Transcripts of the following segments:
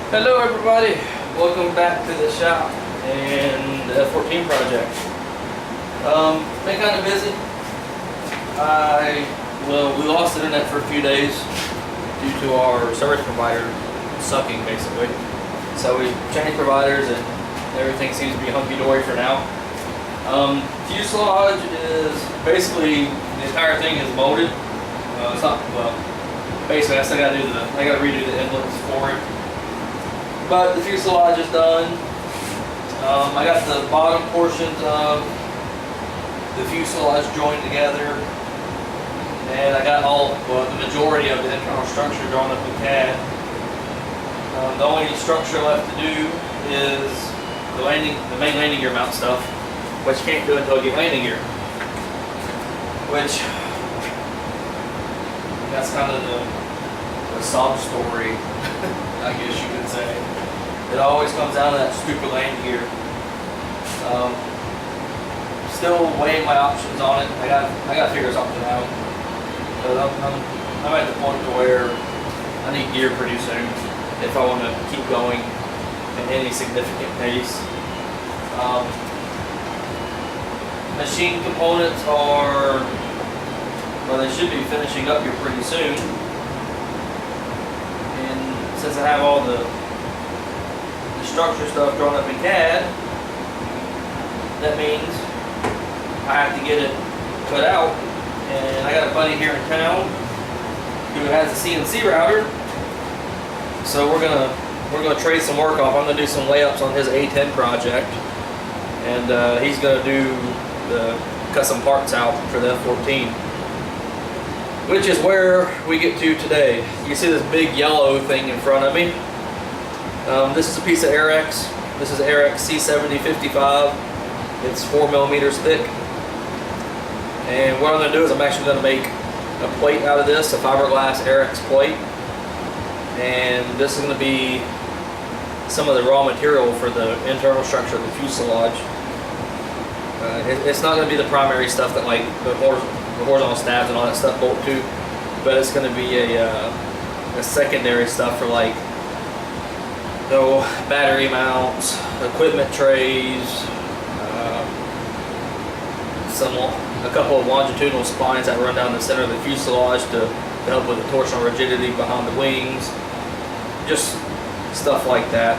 Hello everybody, welcome back to the shop and the F-14 project. Been kind of busy. We lost internet for a few days due to our service provider sucking basically. So we changed providers and everything seems to be hunky-dory for now. Fuselage is basically, the entire thing is molded. It's not, well, basically I gotta redo the inlets for it. But the fuselage is done. I got the bottom portions of the fuselage joined together, and I got the majority of the internal structure drawn up in CAD. The only structure left to do is the main landing gear mount stuff, which you can't do until you get landing gear. Which that's kind of the sob story, I guess you could say. It always comes down to that stupid landing gear. Still weighing my options on it. I got to figure something out. But I'm at the point to where I need gear pretty soon if I want to keep going at any significant pace. Machine components are, well, they should be finishing up here pretty soon. And since I have all the structure stuff drawn up in CAD, that means I have to get it cut out, and I got a buddy here in town who has a CNC router, so we're gonna trade some work off. I'm gonna do some layups on his A10 project, and he's gonna cut some parts out for the F-14, which is where we get to today. You see this big yellow thing in front of me. This is a piece of Airex. This is Airex C7055. It's 4 millimeters thick. And what I'm going to do is I'm actually going to make a plate out of this, a fiberglass Airex plate. And this is going to be some of the raw material for the internal structure of the fuselage. It's not going to be the primary stuff that like the horizontal stabs and all that stuff bolt to, but it's going to be a secondary stuff for like battery mounts, equipment trays, a couple of longitudinal spines that run down the center of the fuselage to help with the torsional rigidity behind the wings, just stuff like that.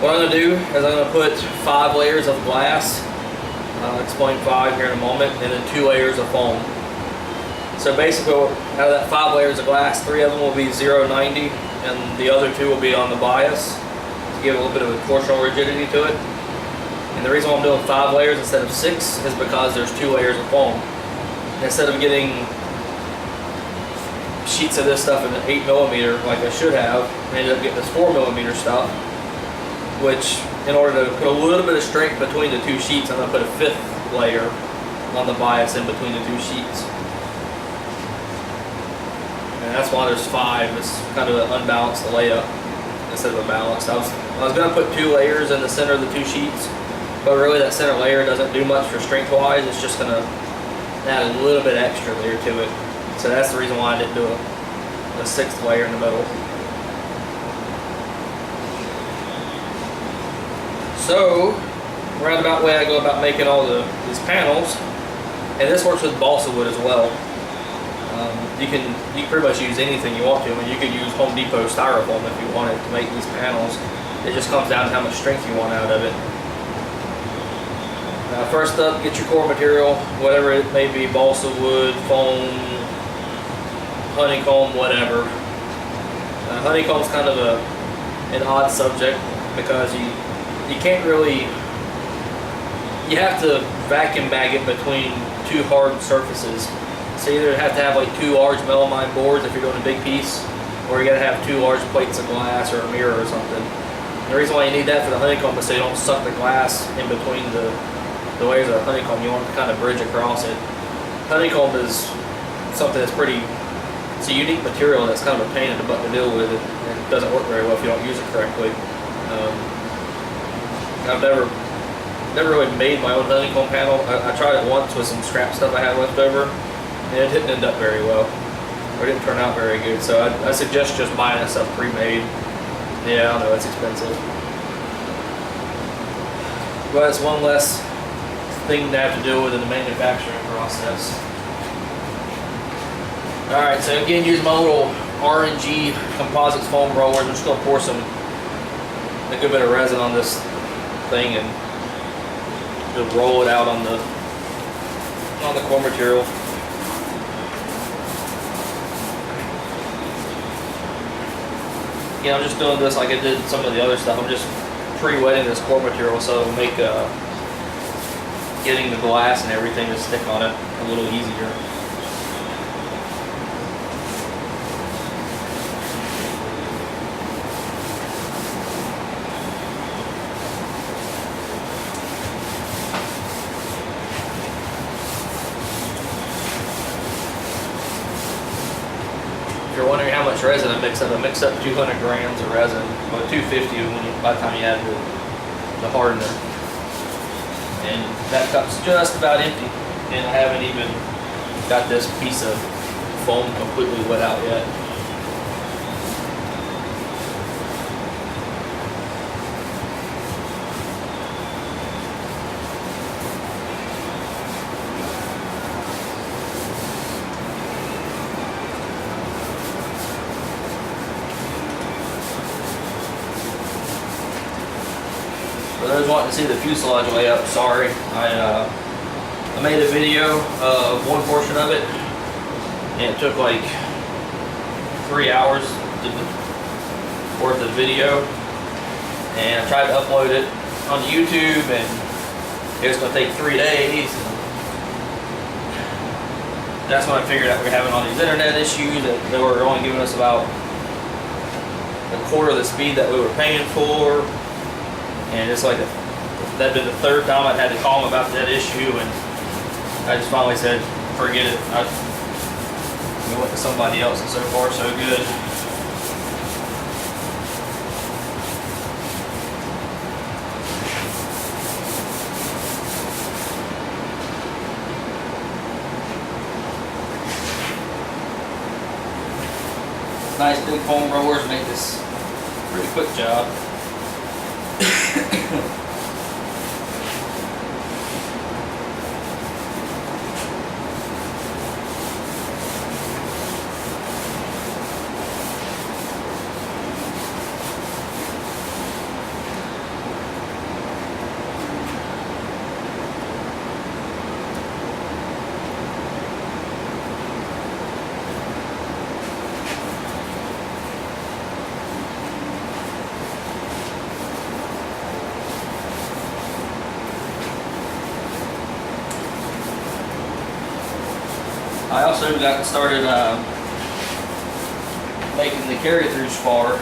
What I'm going to do is I'm going to put 5 layers of glass, I'll explain 5 here in a moment, and then 2 layers of foam. So basically, out of that 5 layers of glass, 3 of them will be 0-90, and the other 2 will be on the bias to give a little bit of a torsional rigidity to it. And the reason why I'm doing 5 layers instead of 6 is because there's 2 layers of foam. And instead of getting sheets of this stuff in an 8 millimeter like I should have, I ended up getting this 4 millimeter stuff, which in order to put a little bit of strength between the 2 sheets, I'm going to put a 5th layer on the bias in between the 2 sheets. And that's why there's 5. It's kind of an unbalanced layup instead of a balanced. I was going to put 2 layers in the center of the 2 sheets, but really that center layer doesn't do much for strength wise. It's just going to add a little bit extra layer to it. So that's the reason why I didn't do a 6th layer in the middle. So, roundabout way I go about making all these panels, and this works with balsa wood as well. You can pretty much use anything you want to. I mean, you could use Home Depot styrofoam if you wanted to make these panels. It just comes down to how much strength you want out of it. First up, get your core material, whatever it may be, balsa wood, foam, honeycomb, whatever. Honeycomb's kind of an odd subject because you can't really, you have to vacuum bag it between 2 hard surfaces. So you either have to have like 2 large melamine boards if you're doing a big piece, or you gotta have 2 large plates of glass or a mirror or something. And the reason why you need that for the honeycomb is so you don't suck the glass in between the layers of the honeycomb. You want to kind of bridge across it. Honeycomb is something that's it's a unique material that's kind of a pain in the butt to deal with, and it doesn't work very well if you don't use it correctly. I've never really made my own honeycomb panel. I tried it once with some scrap stuff I had left over, and it didn't end up very well. or didn't turn out very good. So I suggest just buying that stuff pre-made. Yeah, I know it's expensive, but it's one less thing to have to deal with in the manufacturing process. All right, so again, use my little RNG composites foam rollers. I'm just gonna pour a good bit of resin on this thing and just roll it out on the core material. Again, I'm just doing this like I did some of the other stuff. I'm just pre-wetting this core material so it'll make getting the glass and everything to stick on it a little easier. If you're wondering how much resin I mix up 200 grams of resin, or 250 by the time you add the hardener. And that cup's just about empty, and I haven't even got this piece of foam completely wet out yet. For those wanting to see the fuselage layup, sorry, I made a video of one portion of it, and it took like 3 hours worth of video, and I tried to upload it on YouTube, and it was going to take 3 days. That's when I figured out we were having all these internet issues, that they were only giving us about a quarter of the speed that we were paying for. And it's like that'd been the third time I'd had to call them about that issue, and I just finally said, forget it. We went to somebody else, and so far so good. Nice big foam rollers make this a pretty quick job. I also got started making the carry-through spar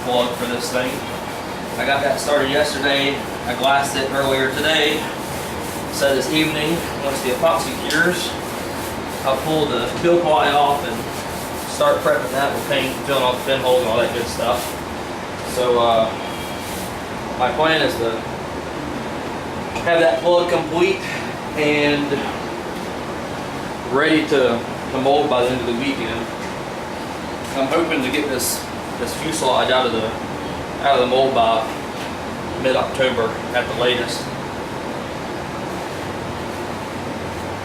plug for this thing. I got that started yesterday. I glassed it earlier today. So this evening, once the epoxy cures, I'll pull the pill ply off and start prepping that with paint, filling off the pinholes and all that good stuff. So my plan is to have that plug complete and ready to mold by the end of the weekend. I'm hoping to get this fuselage out of the mold by mid-October at the latest.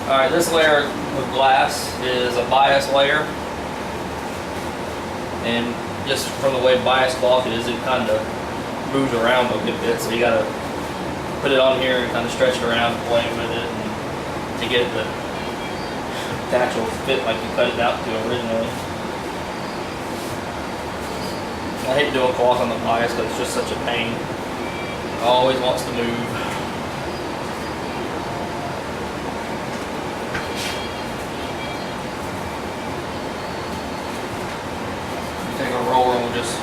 All right, this layer of glass is a bias layer, and just from the way bias cloth is, it kind of moves around a good bit, so you gotta put it on here and kind of stretch it around and play with it and to get it to actual fit like you cut it out to originally. I hate doing cloth on the bias because it's just such a pain. It always wants to move. Take a roller and we'll just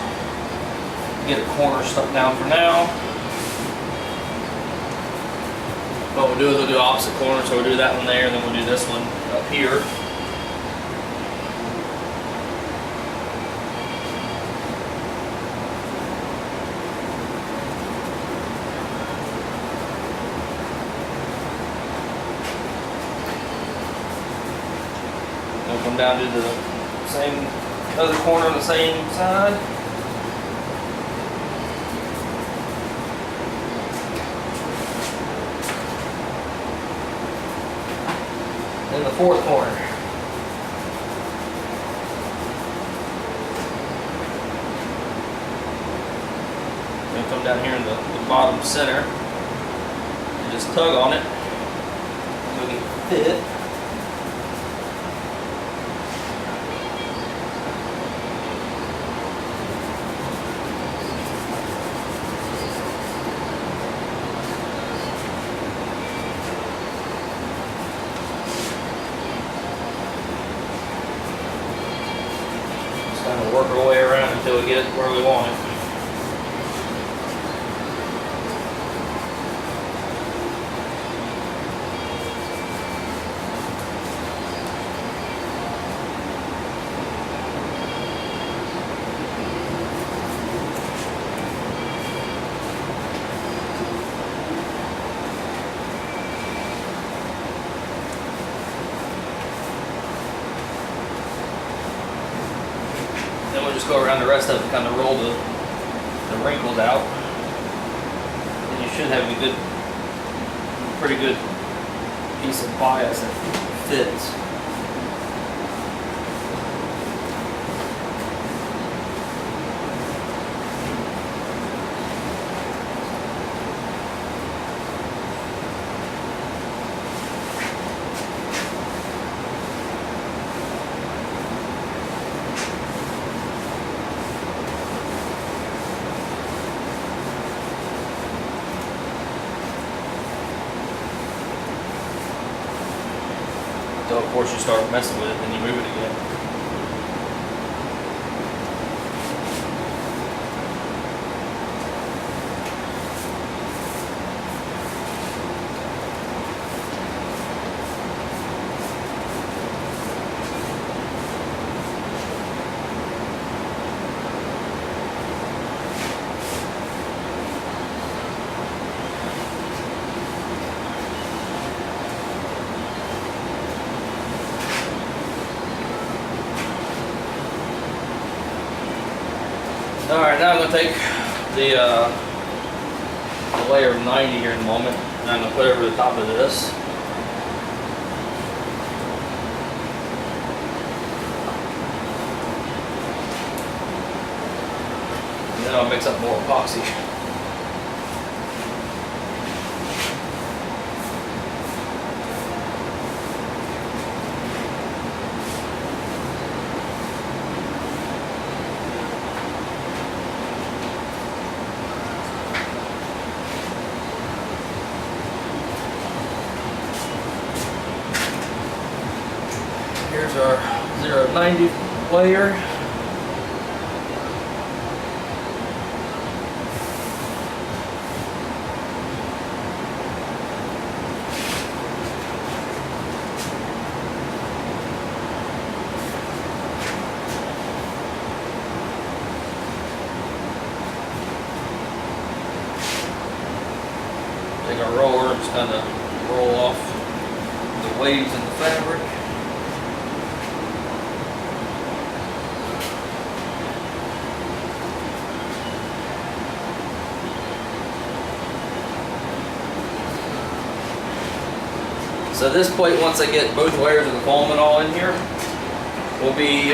get a corner stuck down for now. What we'll do is we'll do opposite corner, so we'll do that one there, and then we'll do this one up here. We'll come down to the Same other corner on the same side. Then the fourth corner. Gonna come down here in the bottom center and just tug on it. It'll get fit. Kind of work our way around until we get it where we want it. Then we'll just go around the rest of it and kind of roll the wrinkles out. And you should have a good, pretty good piece of bias that fits. So of course you start messing with it and you move it again. Alright, now I'm going to take the layer of 90 here in a moment, and I'm going to put it over the top of this. And then I'll mix up more epoxy. Here's our 0-90 layer. Take our roller and just kind of roll off the waves in the fabric. So this plate, once I get both layers of the foam and all in here, will be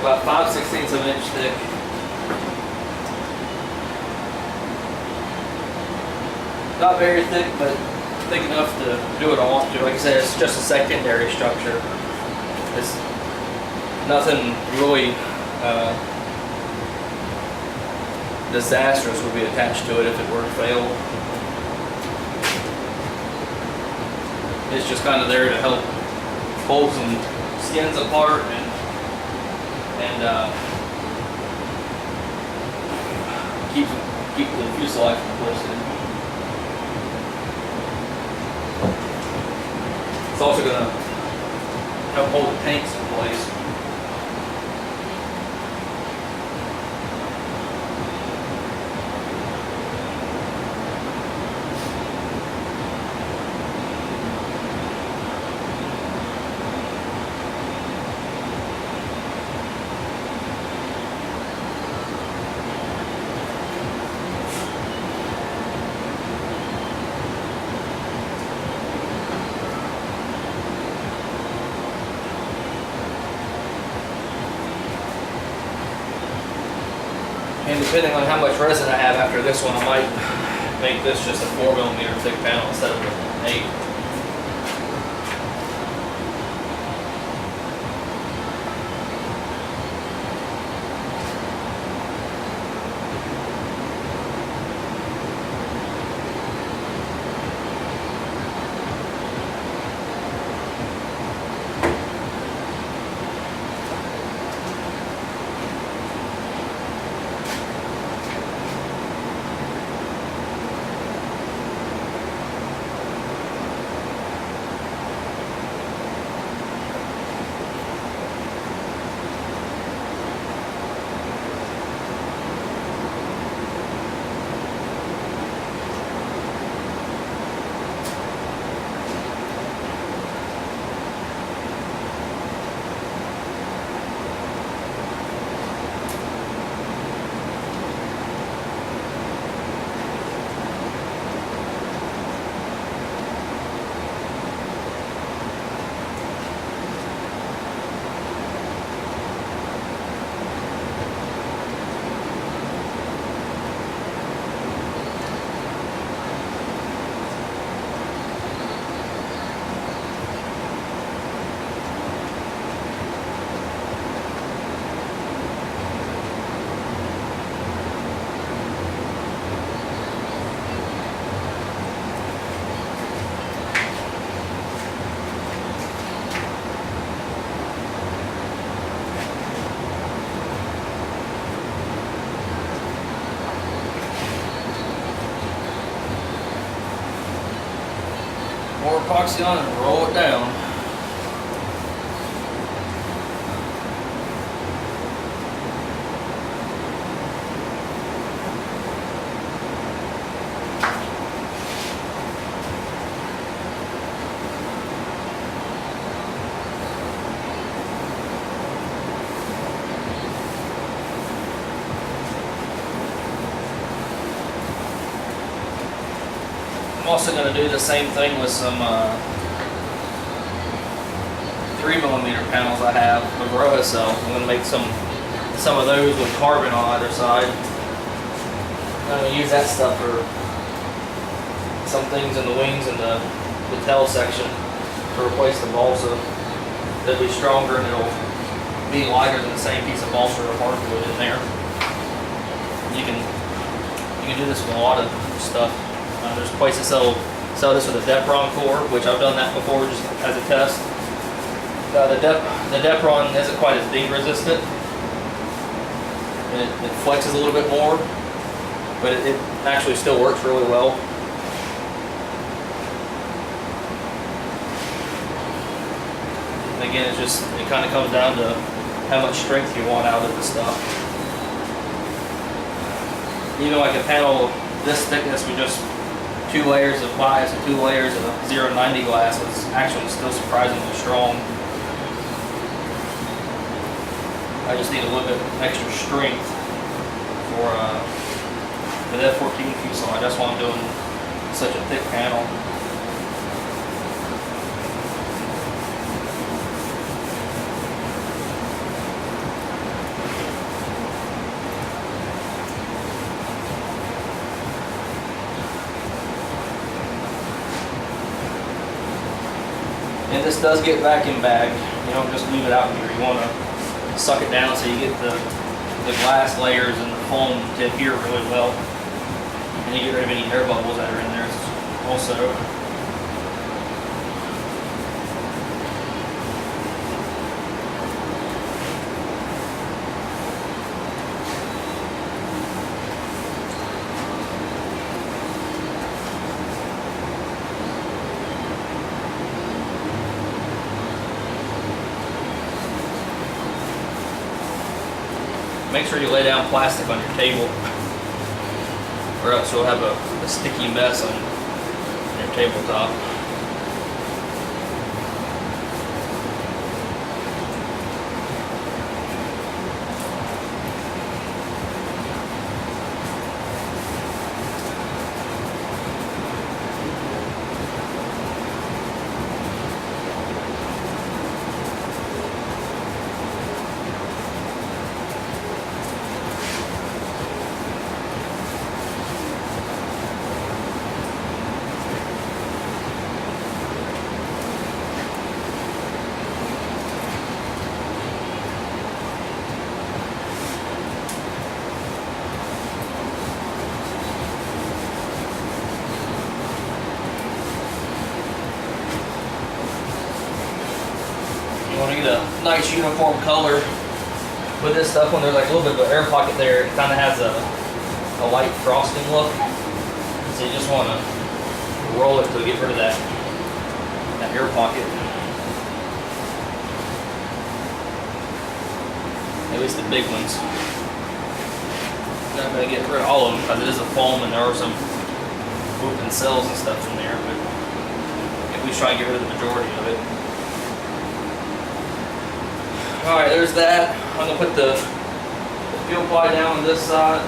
about 5/16 of an inch thick. Not very thick, but thick enough to do what I want to. Like I said, it's just a secondary structure. It's nothing really disastrous would be attached to it if it were to fail. It's just kind of there to help pull some skins apart and keep the fuselage from twisting. It's also going to help hold the tanks in place. And depending on how much resin I have after this one, I might make this just a 4mm thick panel instead of an 8. More epoxy on and roll it down. I'm also going to do the same thing with some 3mm panels I have of Rohacell. I'm going to make some of those with carbon on either side. I'm going to use that stuff for some things in the wings and the tail section to replace the balsa. It'll be stronger and it'll be lighter than the same piece of balsa or hardwood in there. You can do this with a lot of stuff. There's places that sell this with a Depron core, which I've done that before just as a test. The Depron isn't quite as ding resistant. It flexes a little bit more, but it actually still works really well. And again, it kind of comes down to how much strength you want out of the stuff. Even like a panel this thickness with just 2 layers of bias and 2 layers of 090 glass was actually still surprisingly strong. I just need a little bit extra strength for the F-14 fuselage. That's why I'm doing such a thick panel. And this does get vacuum bagged. You don't just leave it out here. You want to suck it down so you get the glass layers and the foam to adhere really well. And you get rid of any air bubbles that are in there also. Make sure you lay down plastic on your table, or else you'll have a sticky mess on your tabletop. nice uniform color with this stuff. When there's like a little bit of an air pocket there, it kind of has a light frosting look. So you just want to roll it to get rid of that air pocket. At least the big ones. Not going to get rid of all of them because it is a foam and there are some open cells and stuff in there, but if we try and get rid of the majority of it. Alright, there's that. I'm going to put the fuel ply down on this side.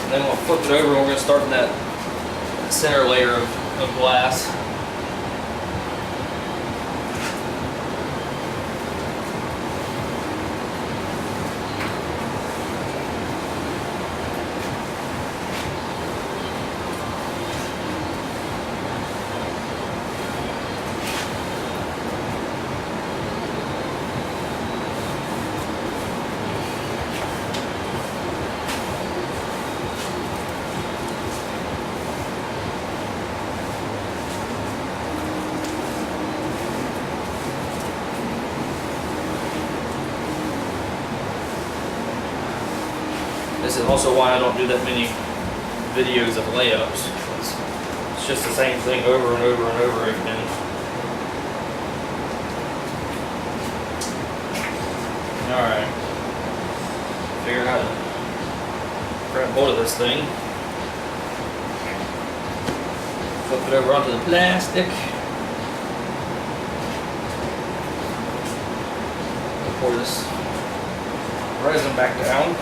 And then we'll flip it over and we're going to start in that center layer of glass. This is also why I don't do that many videos of layups. It's just the same thing over and over and over again. Alright. Figure out how to grab hold of this thing. Flip it over onto the plastic. Pour this resin back down.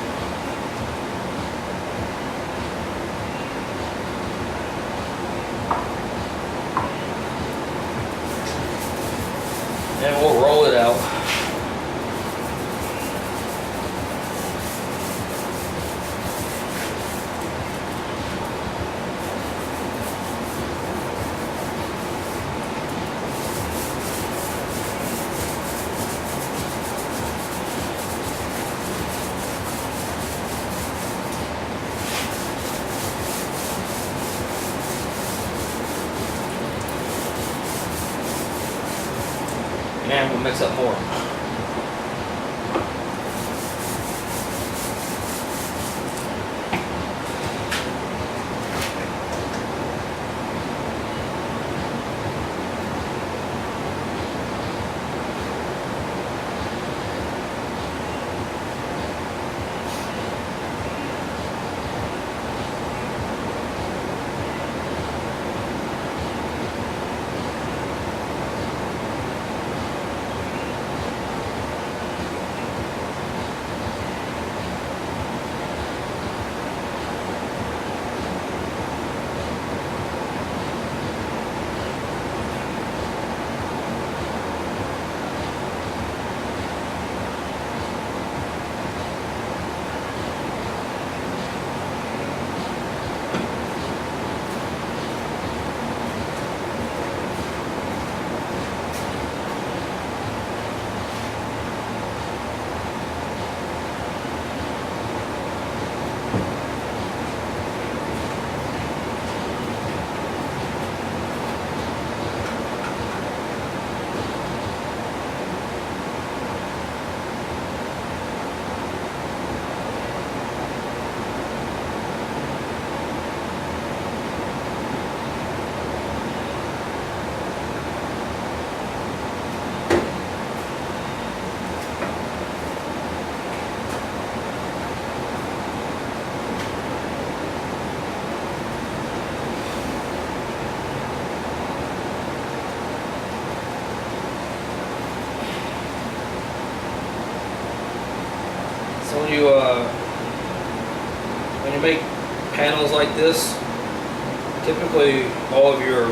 And we'll roll it out. And we'll mix up more. So when you make panels like this, typically all of your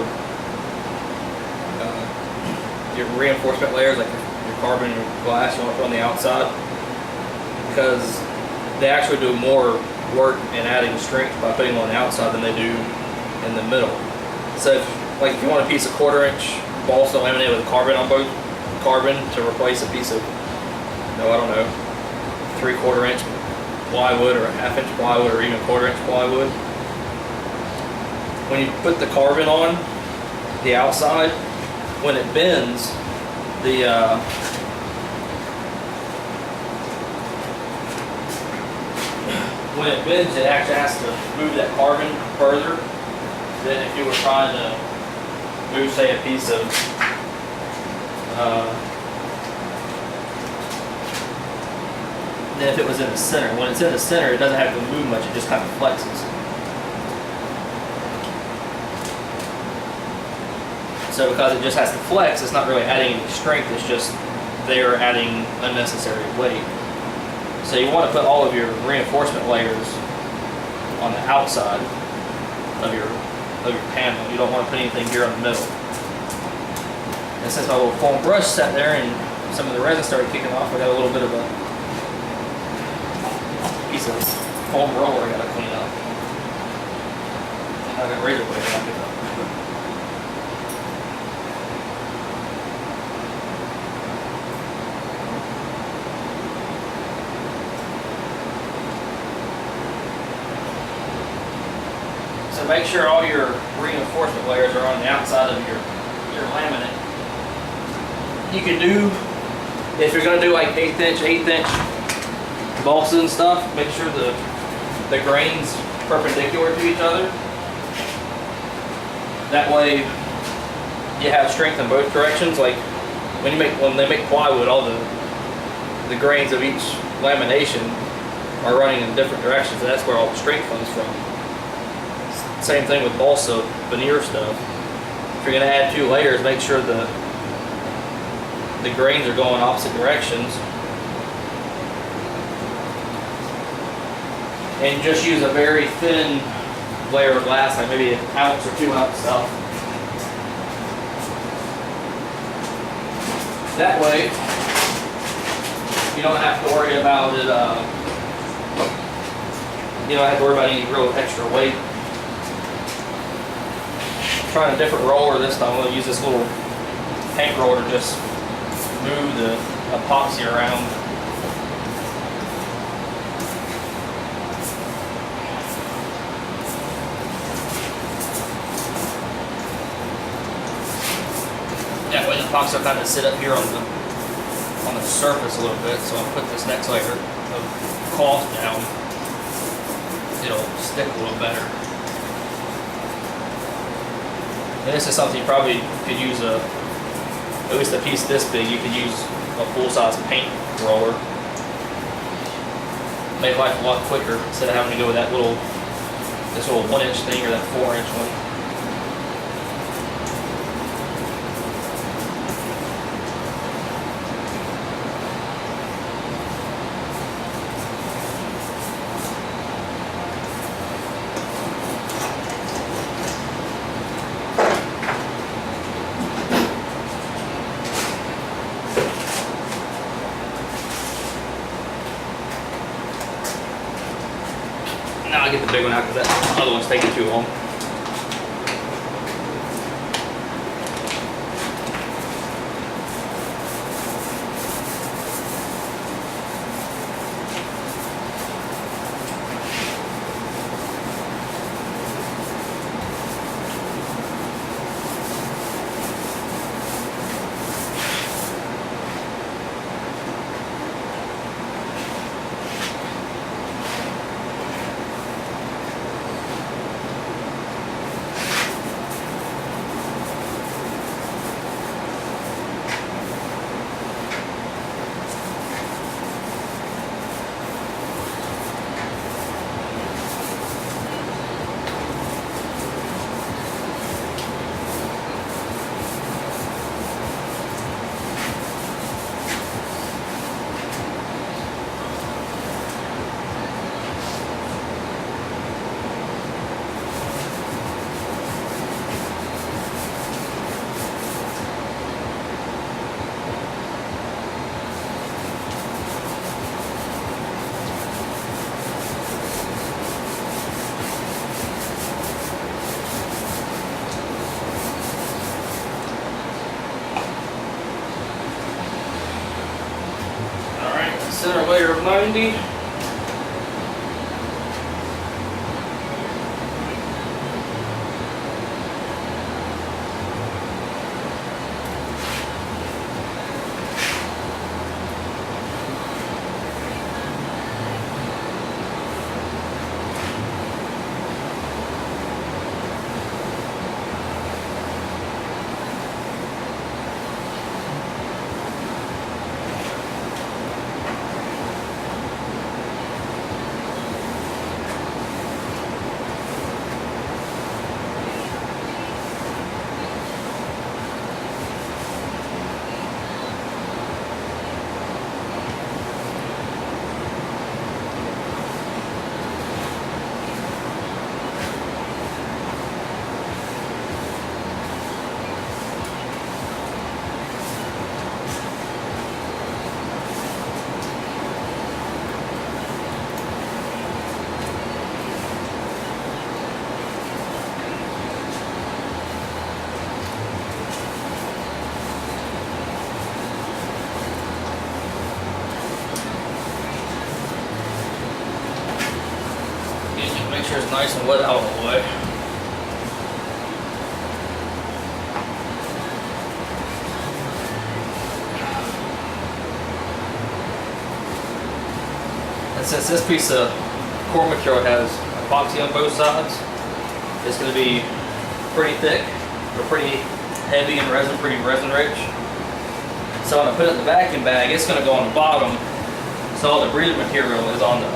reinforcement layers, like your carbon and your glass, you want to put on the outside because they actually do more work in adding strength by putting them on the outside than they do in the middle. So if you want a piece of 1/4 inch balsa laminate with carbon on both carbon to replace a piece of, no, I don't know, 3/4 inch plywood or a 1/2 inch plywood or even 1/4 inch plywood, when you put the carbon on the outside, when it bends, it actually has to move that carbon further than if you were trying to move, say, a piece of than if it was in the center. When it's in the center, it doesn't have to move much, it just kind of flexes. So because it just has to flex, it's not really adding any strength, it's just they're adding unnecessary weight. So you want to put all of your reinforcement layers on the outside of your panel. You don't want to put anything here in the middle. And since my little foam brush sat there and some of the resin started kicking off, I got a little bit of a piece of foam roller I got to clean up. I got razor blade to knock it up. So make sure all your reinforcement layers are on the outside of your laminate. You can do, if you're going to do like 1/8 inch balsas and stuff, make sure the grain's perpendicular to each other. That way you have strength in both directions. Like when they make plywood, all the grains of each lamination are running in different directions. That's where all the strength comes from. Same thing with balsa veneer stuff. If you're going to add 2 layers, make sure the grains are going opposite directions. And just use a very thin layer of glass, like maybe 1 ounce or 2 ounce stuff. That way, you don't have to worry about it. You don't have to worry about any real extra weight. I'm trying a different roller this time. I'm going to use this little tank roller to just move the epoxy around. That way the epoxy will kind of sit up here on the surface a little bit. So I'll put this next layer of cloth down. It'll stick a little better. And this is something you probably could use at least a piece this big. You could use a full-size paint roller. Make life a lot quicker instead of having to go with this little 1 inch thing or that 4 inch one. Now I get the big one out because that other one's taking too long. Center layer of 90. sure it's nice and wet out of the way. And since this piece of core material has epoxy on both sides, it's going to be pretty thick, or pretty heavy and resin, pretty resin rich. So when I put it in the vacuum bag, it's going to go on the bottom. So all the breathing material is on the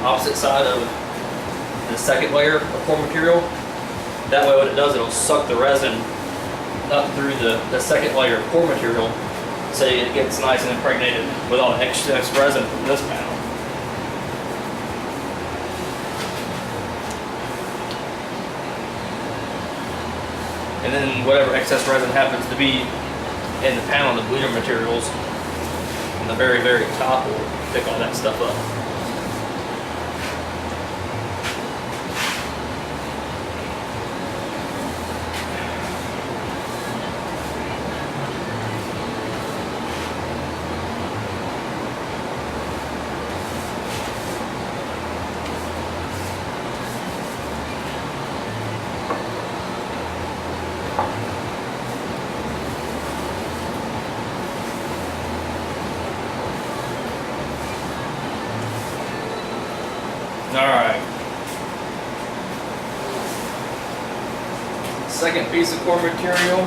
opposite side of the second layer of core material. That way what it does, it'll suck the resin up through the second layer of core material, so it gets nice and impregnated with all the excess resin from this panel. And then whatever excess resin happens to be in the panel, the bleeder materials on the very, very top will pick all that stuff up. Alright. Second piece of core material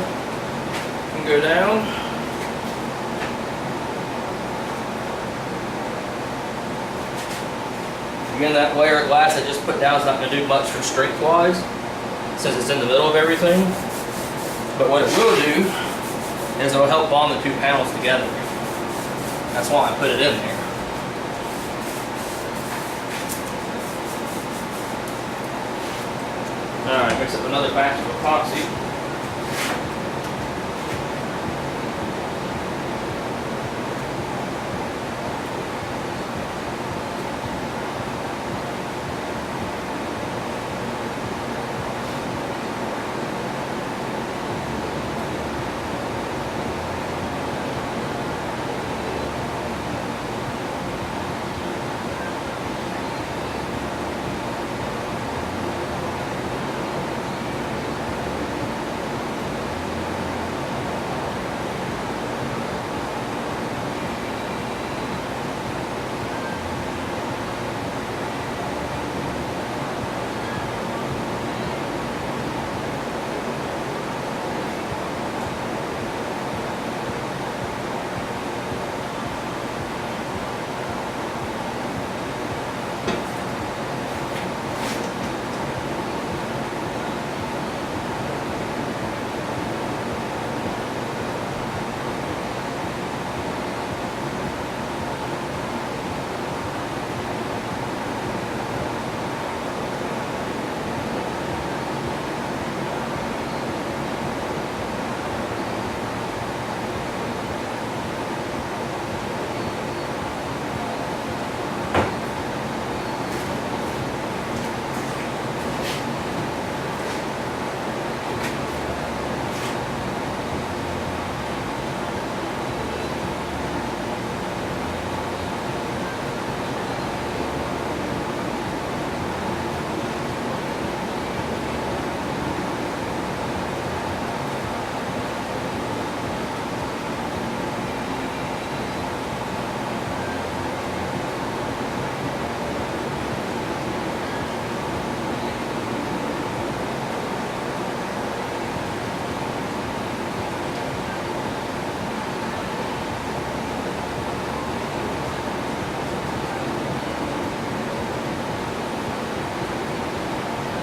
can go down. Again, that layer of glass I just put down is not going to do much for strength wise, since it's in the middle of everything. But what it will do is it will help bond the two panels together. That's why I put it in there. Alright, mix up another batch of epoxy.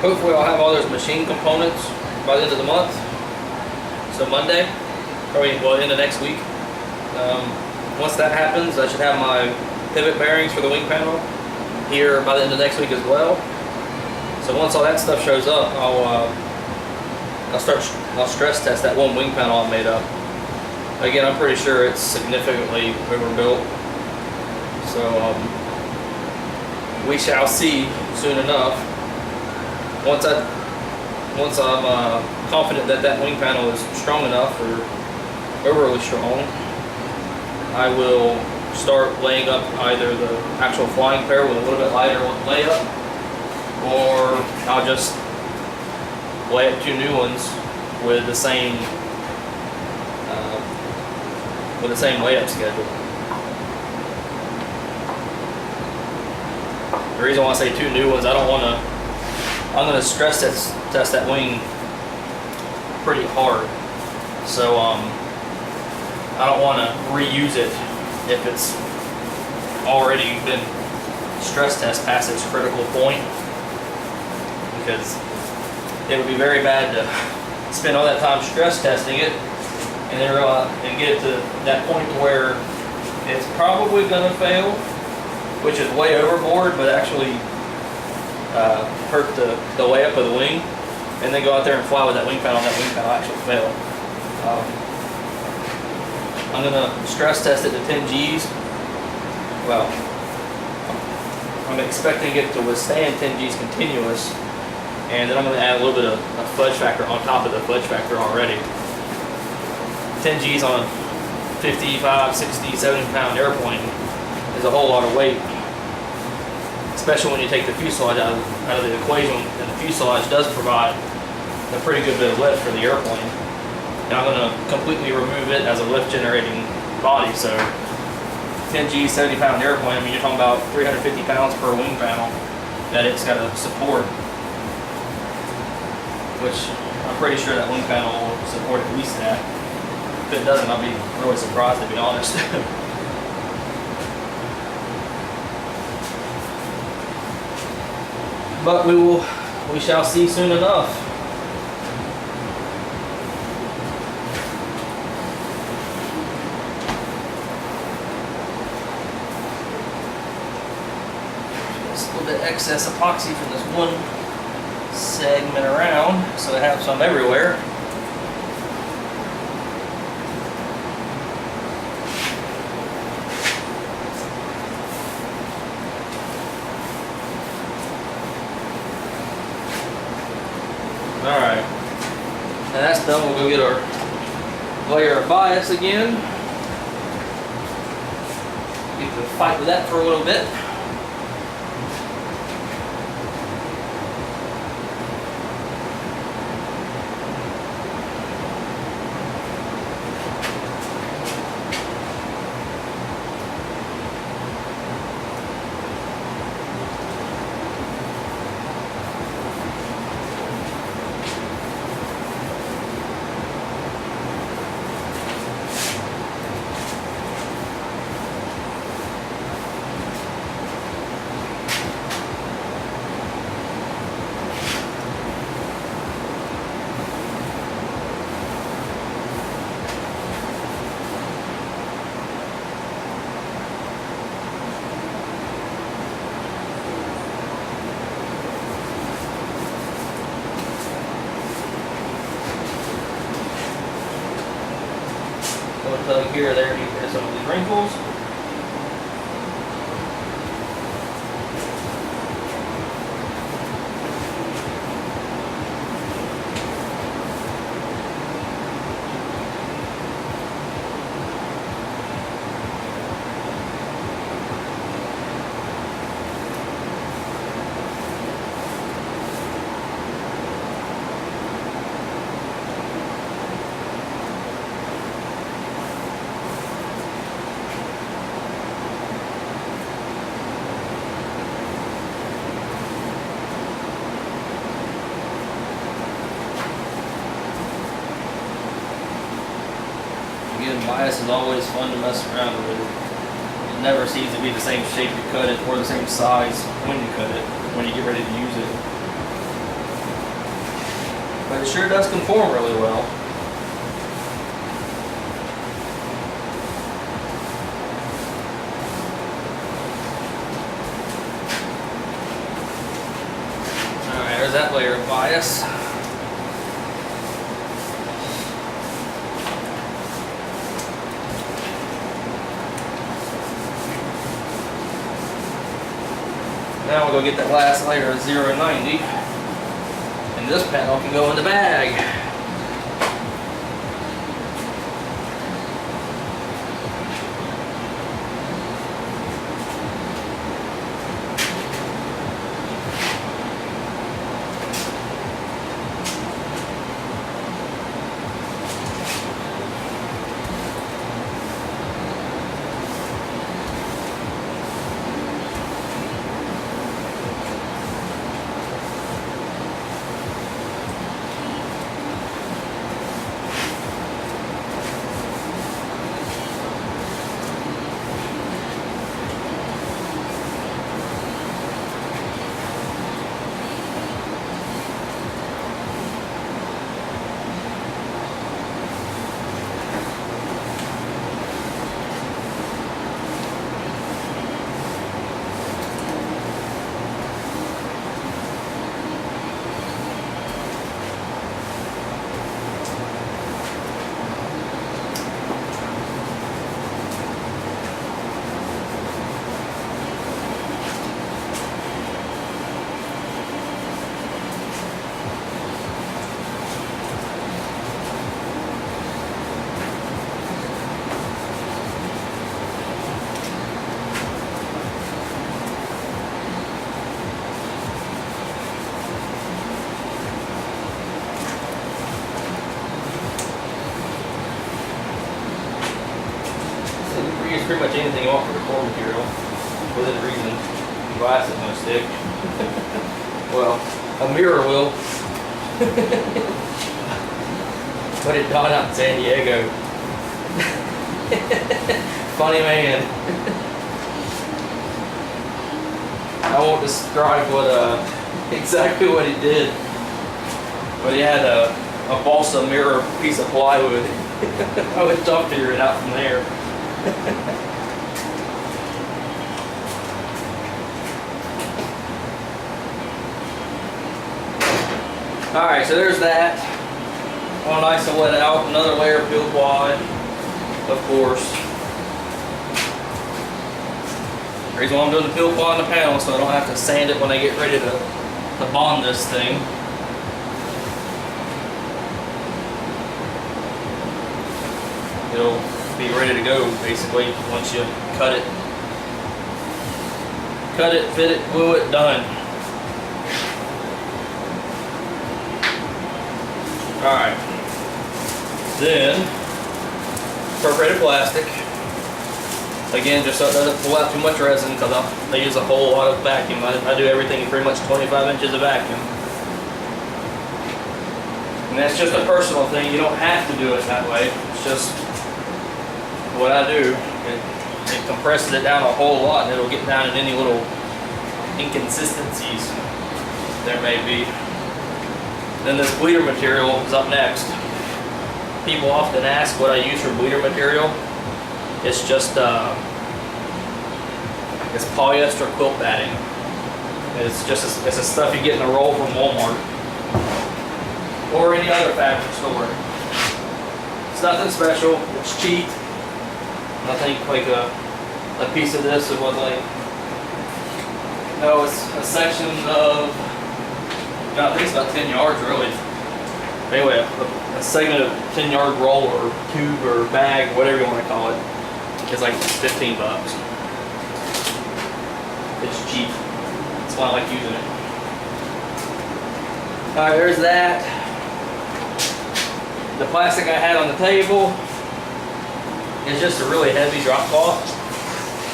Hopefully I'll have all those machine components by the end of the month. So Monday, probably well into next week. Once that happens, I should have my pivot bearings for the wing panel here by the end of next week as well. So once all that stuff shows up, I'll stress test that one wing panel I made up. Again, I'm pretty sure it's significantly overbuilt. So we shall see soon enough. Once I'm confident that that wing panel is strong enough, or overly strong, I will start laying up either the actual flying pair with a little bit lighter layup, or I'll just lay up 2 new ones with the same layup schedule. The reason why I say 2 new ones, I'm gonna stress test that wing pretty hard. So I don't want to reuse it if it's already been stress test past its critical point, because it would be very bad to spend all that time stress testing it and then get it to that point where it's probably going to fail, which is way overboard, but actually hurt the layup of the wing, and then go out there and fly with that wing panel, and that wing panel actually fail. I'm going to stress test it to 10 Gs. Well, I'm expecting it to withstand 10 Gs continuous, and then I'm going to add a little bit of a fudge factor on top of the fudge factor already. 10 Gs on a 55, 60, 70 pound airplane is a whole lot of weight, especially when you take the fuselage out of the equation, and the fuselage does provide a pretty good bit of lift for the airplane. And I'm going to completely remove it as a lift generating body. So 10 G, 70 pound airplane, I mean, you're talking about 350 pounds per wing panel that it's got to support, which I'm pretty sure that wing panel will support at least that. If it doesn't, I'll be really surprised, to be honest. But we shall see soon enough. Just a little bit excess epoxy from this one segment around, so I have some everywhere. Alright, and that's done. We'll go get our layer of bias again. You can fight with that for a little bit. Tug here or there to get rid of some of these wrinkles. Bias is always fun to mess around with. It never seems to be the same shape you cut it or the same size when you cut it, when you get ready to use it. But it sure does conform really well. Alright, there's that layer of bias. Now we'll go get that last layer of 0 to 90, and this panel can go in the bag. You can use pretty much anything you want for the core material, within reason. Glass is gonna stick. Well, a mirror will. Put it down out in San Diego. Funny man. I won't describe exactly what he did, but he had a balsa mirror piece of plywood. I would tough figure it out from there. Alright, so there's that. All nice and wet out. Another layer of peel ply, of course. The reason why I'm doing the peel ply on the panel so I don't have to sand it when I get ready to bond this thing. It'll be ready to go basically once you cut it. Cut it, fit it, glue it, done. Alright. Then, perforated plastic. Again, just so it doesn't pull out too much resin because I use a whole lot of vacuum. I do everything in pretty much 25 inches of vacuum. And that's just a personal thing. You don't have to do it that way. It's just what I do. It compresses it down a whole lot and it'll get down in any little inconsistencies there may be. Then this bleeder material is up next. People often ask what I use for bleeder material. It's just it's polyester quilt padding. It's the stuff you get in a roll from Walmart or any other fabric store. It's nothing special. It's cheap. I think like a piece of this is what like it's a section of I think it's about 10 yards really. Anyway, a segment of 10-yard roll or tube or bag, whatever you want to call it. It's like $15. It's cheap. That's why I like using it. Alright, there's that. The plastic I had on the table is just a really heavy drop cloth.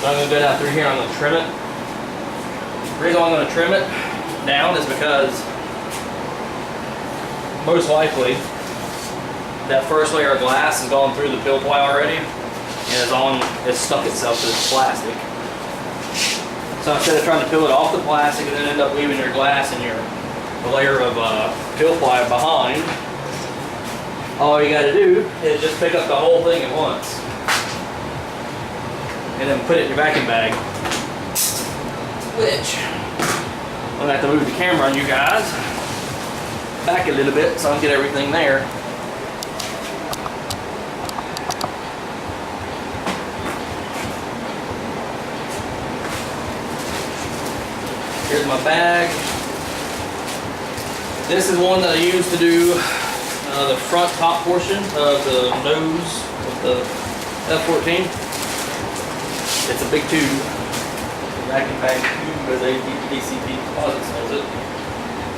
So I'm going to go down through here and I'm going to trim it. The reason why I'm going to trim it down is because most likely that first layer of glass has gone through the peel ply already. And it's stuck itself to this plastic. So instead of trying to peel it off the plastic and then end up leaving your glass and the layer of peel ply behind, all you got to do is just pick up the whole thing at once. And then put it in your vacuum bag. Which, I'm going to have to move the camera on you guys back a little bit so I can get everything there. Here's my bag. This is one that I use to do the front top portion of the nose of the F-14. It's a big tube. Vacuum bag tube as ACP Composites knows it.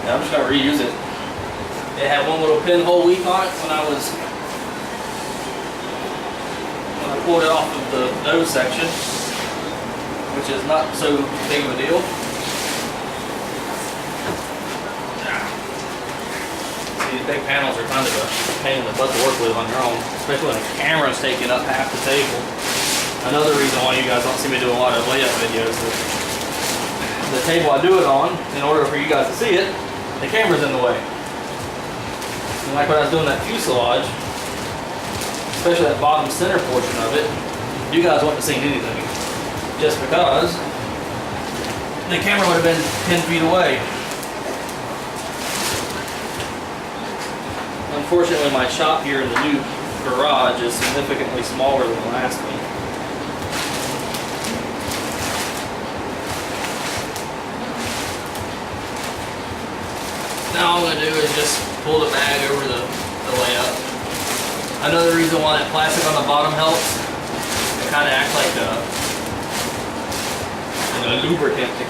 And I'm just going to reuse it. It had one little pinhole weep on it when I pulled it off of the nose section, which is not so big of a deal. These big panels are kind of a pain in the butt to work with on your own, especially when the camera's taking up half the table. Another reason why you guys don't see me do a lot of layout videos is the table I do it on, in order for you guys to see it, the camera's in the way. And like when I was doing that fuselage, especially that bottom center portion of it, you guys wouldn't have seen anything. Just because the camera would have been 10 feet away. Unfortunately, my shop here in the new garage is significantly smaller than the last one. Now all I'm going to do is just pull the bag over the layout. Another reason why that plastic on the bottom helps, it kind of acts like a lubricant to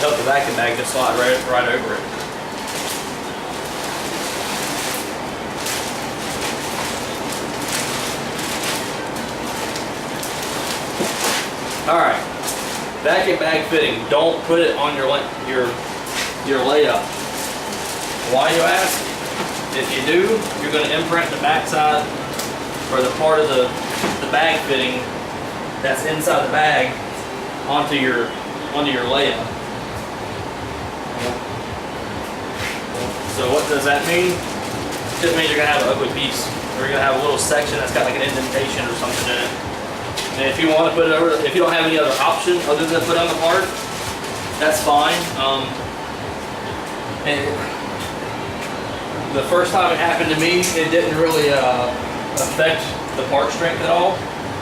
help the vacuum bag just slide right over it. Alright, vacuum bag fitting. Don't put it on your layup. Why, you ask? If you do, you're going to imprint the backside or the part of the bag fitting that's inside the bag onto your layup. So what does that mean? It just means you're going to have an ugly piece, or you're going to have a little section that's got like an indentation or something in it. And if you want to put it over, if you don't have any other option other than put on the part, that's fine. And the first time it happened to me, it didn't really affect the part strength at all.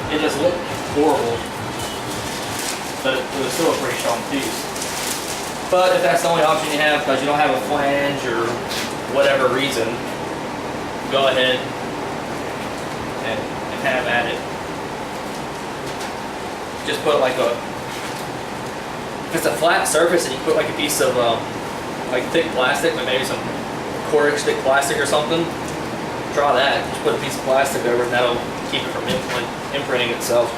It just looked horrible, but it was still a pretty strong piece. But if that's the only option you have, because you don't have a flange or whatever reason, go ahead and have at it. Just put like if it's a flat surface and you put like a piece of like thick plastic, like maybe some quarter-inch thick plastic or something, try that. Just put a piece of plastic over it and that'll keep it from imprinting itself.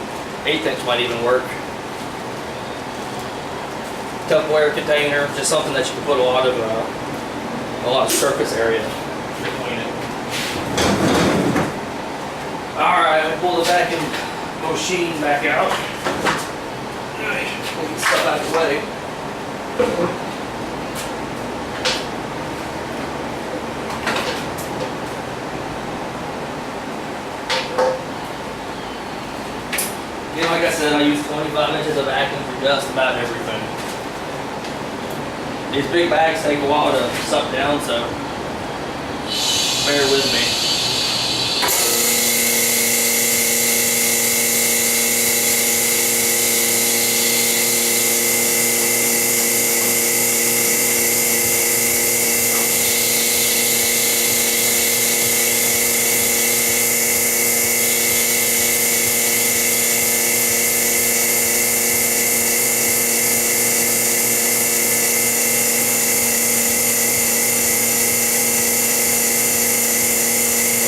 1/8 inch might even work. Tupperware container, just something that you can put a lot of surface area between it. Alright, I'm gonna pull the vacuum machine back out. Pull the stuff out of the way. Again, like I said, I use 25 inches of vacuum for just about everything. These big bags take a while to suck down, so bear with me.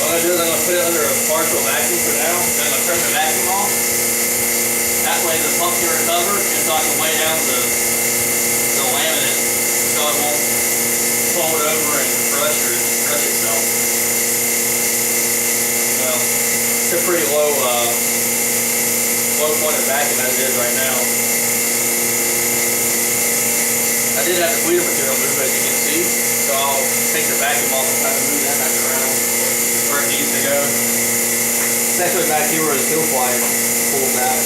What I'm going to do is I'm going to put it under a partial vacuum for now. Then I'm going to turn the vacuum off. That way the pump can recover until I can lay down the laminate so it won't fold over and crush itself. Well, it's a pretty low point of vacuum as it is right now. I did have the bleeder material move, as you can see, so I'll take the vacuum off and try to move that back around where it needs to go. Essentially back here where the steel fly is pulled back.